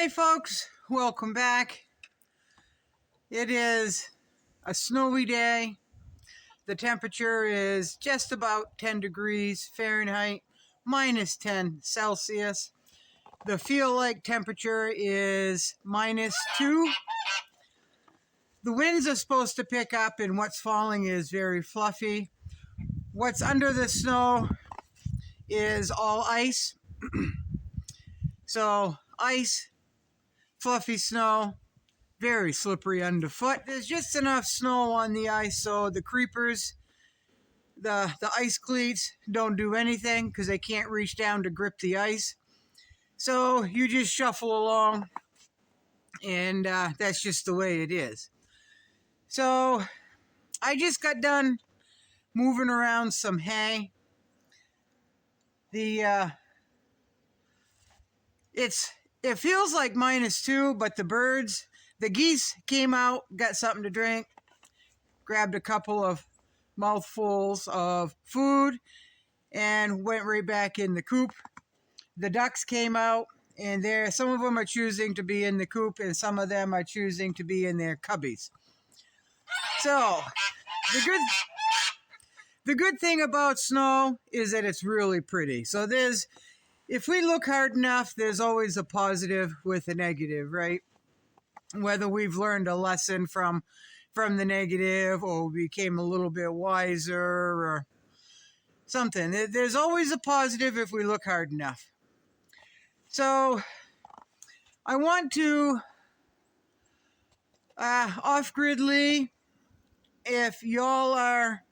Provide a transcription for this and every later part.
Hi folks, welcome back. It is a snowy day. The temperature is just about 10 degrees Fahrenheit, minus 10 Celsius. The feel-like temperature is -2. The winds are supposed to pick up and what's falling is very fluffy. What's under the snow is all ice. So ice, fluffy snow, very slippery underfoot. There's just enough snow on the ice so the creepers, the ice cleats don't do anything because they can't reach down to grip the ice. So you just shuffle along and that's just the way it is. So I just got done moving around some hay. It feels like -2, but the geese came out, got something to drink, grabbed a couple of mouthfuls of food, and went right back in the coop. The ducks came out, and some of them are choosing to be in the coop, and some of them are choosing to be in their cubbies. So, the good thing about snow is that it's really pretty. So if we look hard enough, there's always a positive with a negative, right? Whether we've learned a lesson from the negative or we became a little bit wiser or something. There's always a positive if we look hard enough. So I want to, off-gridly, if y'all are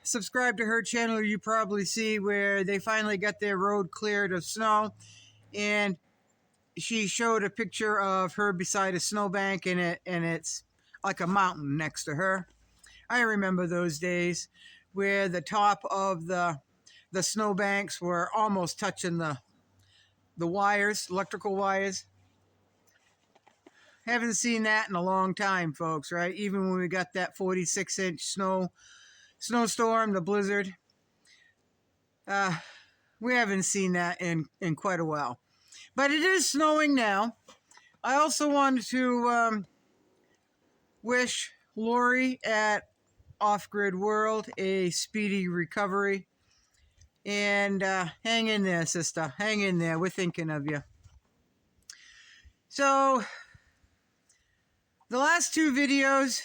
subscribed to her channel, you probably see where they finally got their road cleared of snow, and she showed a picture of her beside a snowbank, and it's like a mountain next to her. I remember those days where the top of the snowbanks were almost touching the wires, electrical wires. Haven't seen that in a long time, folks, right? Even when we got that 46-inch snowstorm, the blizzard, we haven't seen that in quite a while. But it is snowing now. I also wanted to wish Lori at Off Grid World a speedy recovery. And hang in there, sister. Hang in there. We're thinking of you. So, the last two videos,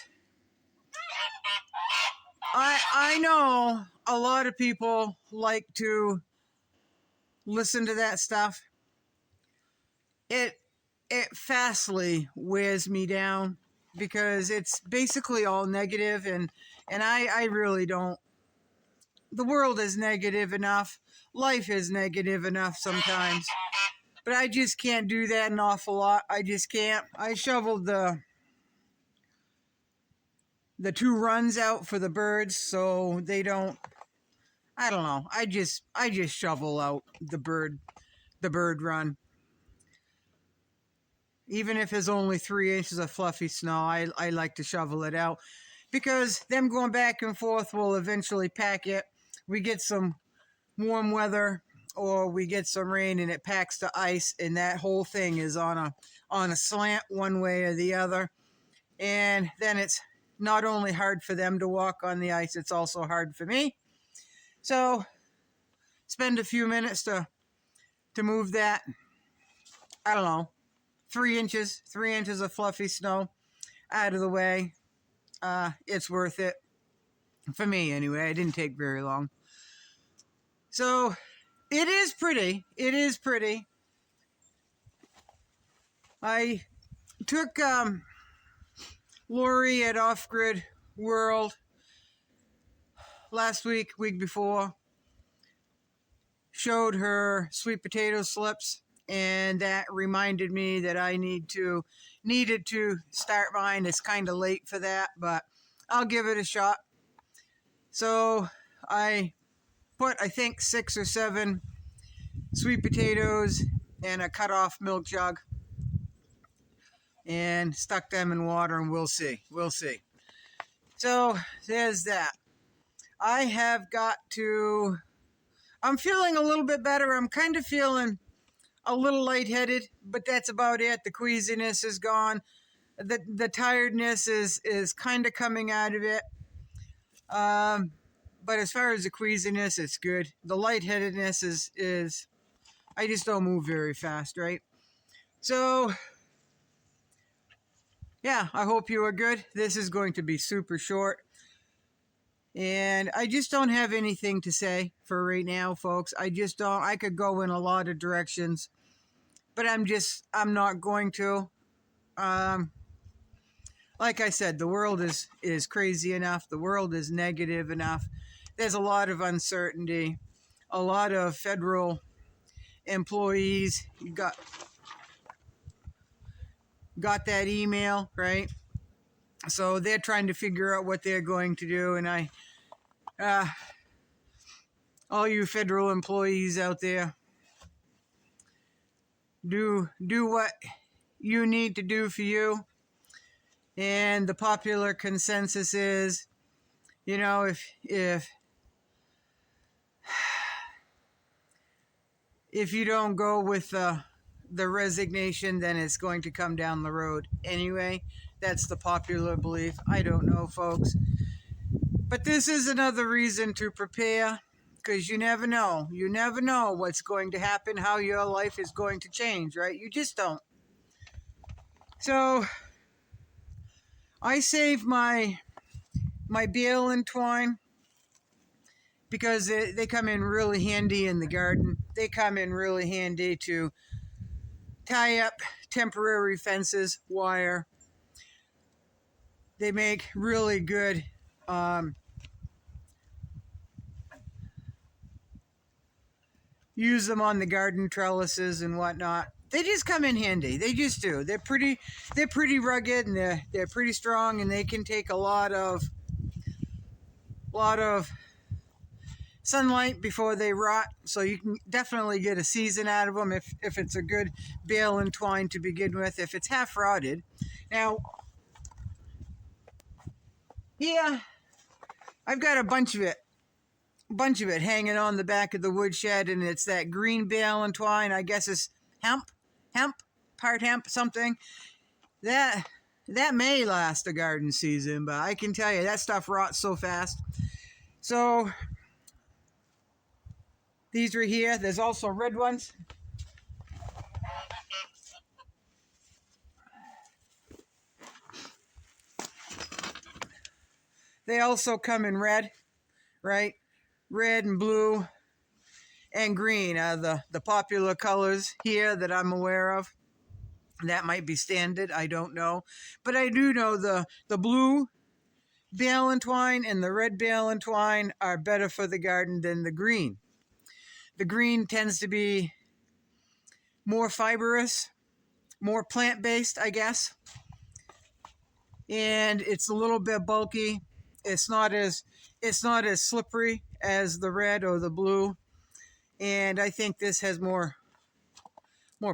I know a lot of people like to listen to that stuff. It fastly wears me down because it's basically all negative, and I really don't. The world is negative enough. Life is negative enough sometimes. But I just can't do that an awful lot. I just can't. I shoveled the 2 runs out for the birds so they don't, I don't know. I just shovel out the bird run. Even if it's only 3 inches of fluffy snow, I like to shovel it out because them going back and forth will eventually pack it. We get some warm weather or we get some rain and it packs the ice, and that whole thing is on a slant one way or the other. And then it's not only hard for them to walk on the ice, it's also hard for me. So spend a few minutes to move that, I don't know, 3 inches of fluffy snow out of the way. It's worth it. For me, anyway. It didn't take very long. So, it is pretty. It is pretty. I took Lori at Off Grid World last week before. Showed her sweet potato slips, and that reminded me that I needed to start mine. It's kind of late for that, but I'll give it a shot. So I put, I think, 6 or 7 sweet potatoes in a cut-off milk jug and stuck them in water, and we'll see. We'll see. So there's that. I have got to... I'm feeling a little bit better. I'm kind of feeling a little lightheaded, but that's about it. The queasiness is gone. The tiredness is kind of coming out of it. But as far as the queasiness, it's good. The lightheadedness is I just don't move very fast, right? So yeah, I hope you are good. This is going to be super short. And I just don't have anything to say for right now, folks. I just don't. I could go in a lot of directions, but I'm not going to. Um, like I said, the world is crazy enough. The world is negative enough. There's a lot of uncertainty. A lot of federal employees got that email, right? So they're trying to figure out what they're going to do, and all you federal employees out there, do what you need to do for you. And the popular consensus is, if you don't go with the resignation, then it's going to come down the road anyway. That's the popular belief. I don't know, folks. But this is another reason to prepare, because you never know. You never know what's going to happen, how your life is going to change, right? You just don't. So I save my Bale and twine because they come in really handy in the garden. They come in really handy to tie up temporary fences, wire. They make really good use them on the garden trellises and whatnot. They just come in handy. They just do. They're pretty rugged, and they're pretty strong, and they can take a lot of sunlight before they rot. So you can definitely get a season out of them if it's a good bale and twine to begin with. If it's half rotted, now yeah, I've got a bunch of it hanging on the back of the woodshed, and it's that green bale and twine. I guess it's hemp, part hemp, something. That may last a garden season, but I can tell you that stuff rots so fast. So these are here. There's also red ones. They also come in red, right? Red and blue and green are the popular colors here that I'm aware of. That might be standard, I don't know. But I do know the blue bale and twine and the red bale and twine are better for the garden than the green. The green tends to be more fibrous, more plant-based, I guess. And it's a little bit bulky. It's not as slippery as the red or the blue. And I think this has more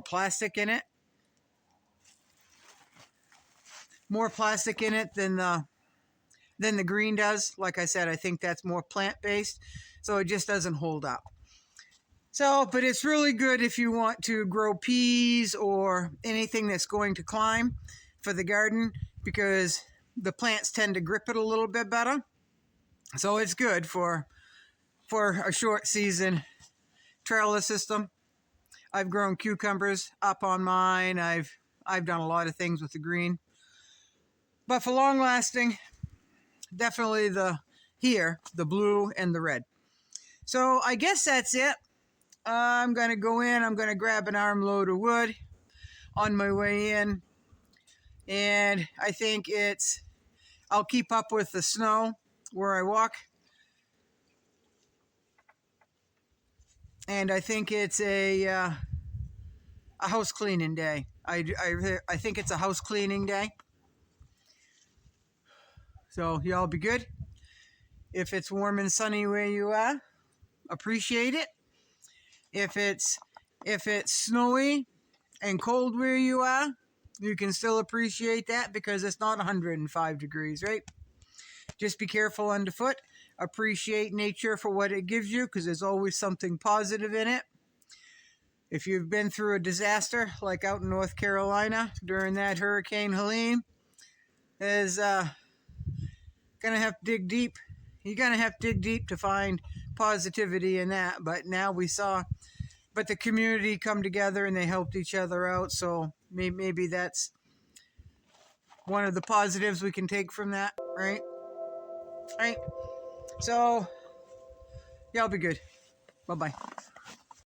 plastic in it. More plastic in it than the green does. Like I said, I think that's more plant-based, so it just doesn't hold up. So, but it's really good if you want to grow peas or anything that's going to climb for the garden, because the plants tend to grip it a little bit better. So it's good for a short season trellis system. I've grown cucumbers up on mine. I've done a lot of things with the green. But for long lasting, definitely the blue and the red. So I guess that's it. I'm going to go in. I'm going to grab an armload of wood on my way in. And I think I'll keep up with the snow where I walk. And I think it's a house cleaning day. I think it's a house cleaning day. So y'all be good. If it's warm and sunny where you are, appreciate it. If it's snowy and cold where you are, you can still appreciate that, because it's not 105 degrees, right? Just be careful underfoot. Appreciate nature for what it gives you, because there's always something positive in it. If you've been through a disaster like out in North Carolina during that Hurricane Helene, is gonna have to dig deep. You're gonna have to dig deep to find positivity in that. But now we saw, but the community come together and they helped each other out. So maybe that's one of the positives we can take from that, right? Right. So, y'all be good. Bye bye.